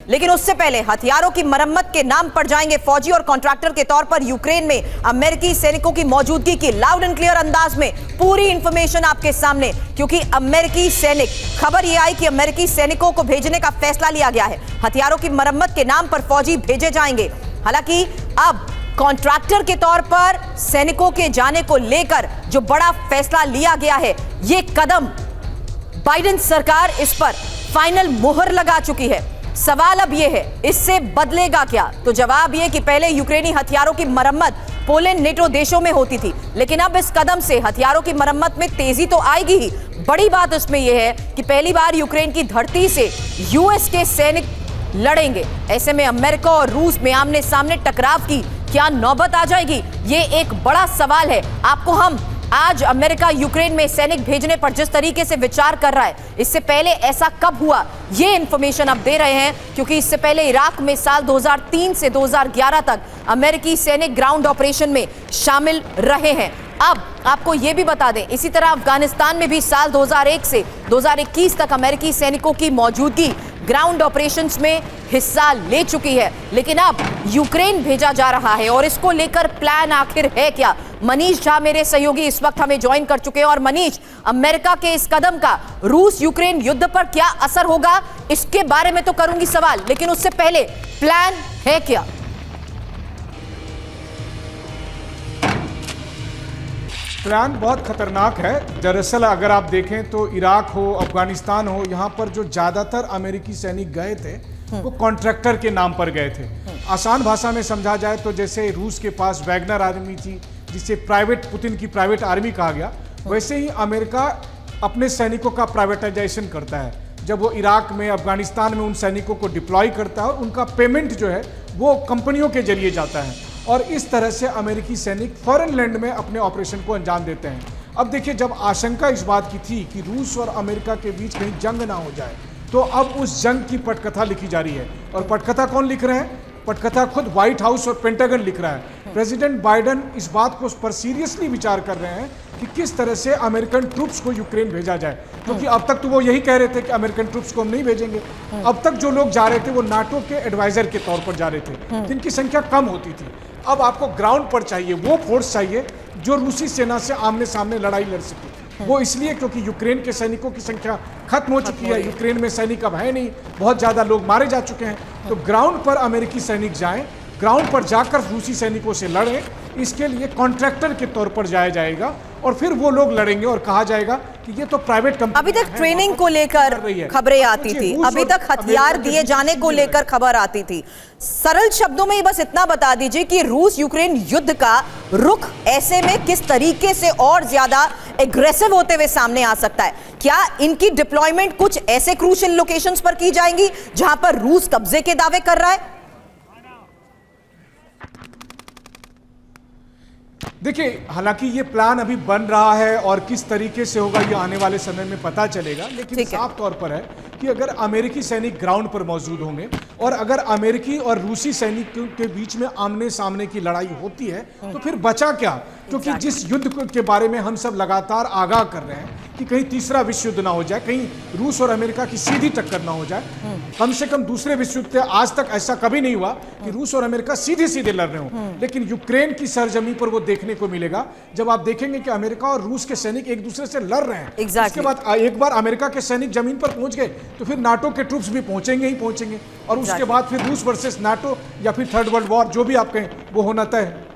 लेकिन उससे पहले हथियारों की मरम्मत के नाम पर जाएंगे फौजी और कॉन्ट्रैक्टर के तौर पर यूक्रेन में अमेरिकी सैनिकों की मौजूदगी की लाउड एंड क्लियर अंदाज में पूरी इंफॉर्मेशन आपके सामने, क्योंकि अमेरिकी सैनिक, खबर यह आई कि अमेरिकी सैनिकों को भेजने का फैसला लिया गया है। हथियारों की मरम्मत के नाम पर फौजी भेजे जाएंगे। हालांकि अब कॉन्ट्रैक्टर के तौर पर सैनिकों के जाने को लेकर जो बड़ा फैसला लिया गया है, यह कदम बाइडेन सरकार इस पर फाइनल मुहर लगा चुकी है। सवाल अब यह है, इससे बदलेगा क्या? तो जवाब यह कि पहले यूक्रेनी हथियारों की मरम्मत पोलैंड नेटो देशों में होती थी, लेकिन अब इस कदम से हथियारों की मरम्मत में तेजी तो आएगी ही। बड़ी बात इसमें यह है कि पहली बार यूक्रेन की धरती से यूएस के सैनिक लड़ेंगे। ऐसे में अमेरिका और रूस में आमने सामने टकराव की क्या नौबत आ जाएगी? ये एक बड़ा सवाल है। आपको हम आज अमेरिका यूक्रेन में सैनिक भेजने पर जिस तरीके से विचार कर रहा है, इससे पहले ऐसा कब हुआ, ये इंफॉर्मेशन अब दे रहे हैं, क्योंकि इससे पहले इराक में साल 2003 से 2011 तक अमेरिकी सैनिक ग्राउंड ऑपरेशन में शामिल रहे हैं। अब आपको यह भी बता दें, इसी तरह अफगानिस्तान में भी साल 2001 से 2021 तक अमेरिकी सैनिकों की मौजूदगी ग्राउंड ऑपरेशंस में हिस्सा ले चुकी है। लेकिन अब यूक्रेन भेजा जा रहा है और इसको लेकर प्लान आखिर है क्या? मनीष झा मेरे सहयोगी इस वक्त हमें ज्वाइन कर चुके हैं। और मनीष, अमेरिका के इस कदम का रूस यूक्रेन युद्ध पर क्या असर होगा, इसके बारे में तो करूंगी सवाल, लेकिन उससे पहले प्लान है क्या? प्लान बहुत खतरनाक है। दरअसल अगर आप देखें तो इराक हो, अफगानिस्तान हो, यहाँ पर जो ज़्यादातर अमेरिकी सैनिक गए थे वो कॉन्ट्रैक्टर के नाम पर गए थे। आसान भाषा में समझा जाए तो जैसे रूस के पास वैगनर आर्मी थी, जिसे पुतिन की प्राइवेट आर्मी कहा गया, वैसे ही अमेरिका अपने सैनिकों का प्राइवेटाइजेशन करता है। जब वो इराक में, अफगानिस्तान में उन सैनिकों को डिप्लॉय करता है और उनका पेमेंट जो है वो कंपनियों के जरिए जाता है, और इस तरह से अमेरिकी सैनिक फॉरेन लैंड में अपने ऑपरेशन को अंजाम देते हैं। अब देखिए, जब आशंका इस बात की थी कि रूस और अमेरिका के बीच कहीं जंग ना हो जाए, तो अब उस जंग की पटकथा लिखी जा रही है। और पटकथा कौन लिख रहे हैं? पटकथा खुद व्हाइट हाउस और पेंटागन लिख रहा है। प्रेसिडेंट बाइडेन इस बात को पर सीरियसली विचार कर रहे हैं कि किस तरह से अमेरिकन ट्रूप्स को यूक्रेन भेजा जाए, क्योंकि अब तक तो वो यही कह रहे थे कि अमेरिकन ट्रूप्स को हम नहीं भेजेंगे। अब तक जो लोग जा रहे थे वो नाटो के एडवाइजर के तौर पर जा रहे थे, जिनकी संख्या कम होती थी। अब आपको ग्राउंड पर चाहिए, वो फोर्स चाहिए जो रूसी सेना से आमने सामने लड़ाई लड़ सके। वो इसलिए क्योंकि यूक्रेन के सैनिकों की संख्या खत्म हो चुकी है। यूक्रेन में सैनिक अब है नहीं, बहुत ज़्यादा लोग मारे जा चुके हैं। तो ग्राउंड पर अमेरिकी सैनिक जाएं, ग्राउंड पर जाकर रूसी सैनिकों से लड़ें। इसके लिए कॉन्ट्रैक्टर के तौर पर जाया जाएगा और फिर वो लोग लड़ेंगे और कहा जाएगा कि ये तो प्राइवेट कंपनी। अभी तक ट्रेनिंग को लेकर खबरें आती थी, अभी तक हथियार दिए जाने को लेकर खबर आती थी। सरल शब्दों में बस इतना बता दीजिए कि रूस यूक्रेन युद्ध का रुख ऐसे में किस तरीके से और ज्यादा एग्रेसिव होते हुए सामने आ सकता है? क्या इनकी डिप्लॉयमेंट कुछ ऐसे क्रूशियल लोकेशंस पर की जाएंगी जहां पर रूस कब्जे के दावे कर रहा है? देखिए, हालांकि ये प्लान अभी बन रहा है और किस तरीके से होगा ये आने वाले समय में पता चलेगा, लेकिन साफ तौर पर है कि अगर अमेरिकी सैनिक ग्राउंड पर मौजूद होंगे और अगर अमेरिकी और रूसी सैनिकों के बीच में आमने सामने की लड़ाई होती है तो फिर बचा क्या? क्योंकि जिस युद्ध के बारे में हम सब लगातार आगाह कर रहे हैं कि कहीं तीसरा विश्व युद्ध ना हो जाए, कहीं रूस और अमेरिका की सीधी टक्कर ना हो जाए। कम से कम दूसरे विश्व युद्ध आज तक ऐसा कभी नहीं हुआ कि रूस और अमेरिका सीधे सीधे लड़ रहे हो। लेकिन यूक्रेन की सरजमी पर वो देखने को मिलेगा जब आप देखेंगे कि अमेरिका और रूस के सैनिक एक दूसरे से लड़ रहे हैं। इसके बाद एक बार अमेरिका के सैनिक जमीन पर पहुंच गए तो फिर नाटो के ट्रूप्स भी पहुंचेंगे ही पहुंचेंगे, और उसके बाद फिर रूस वर्सेस नाटो या फिर थर्ड वर्ल्ड वॉर, जो भी आप कहें, वो होना तय है।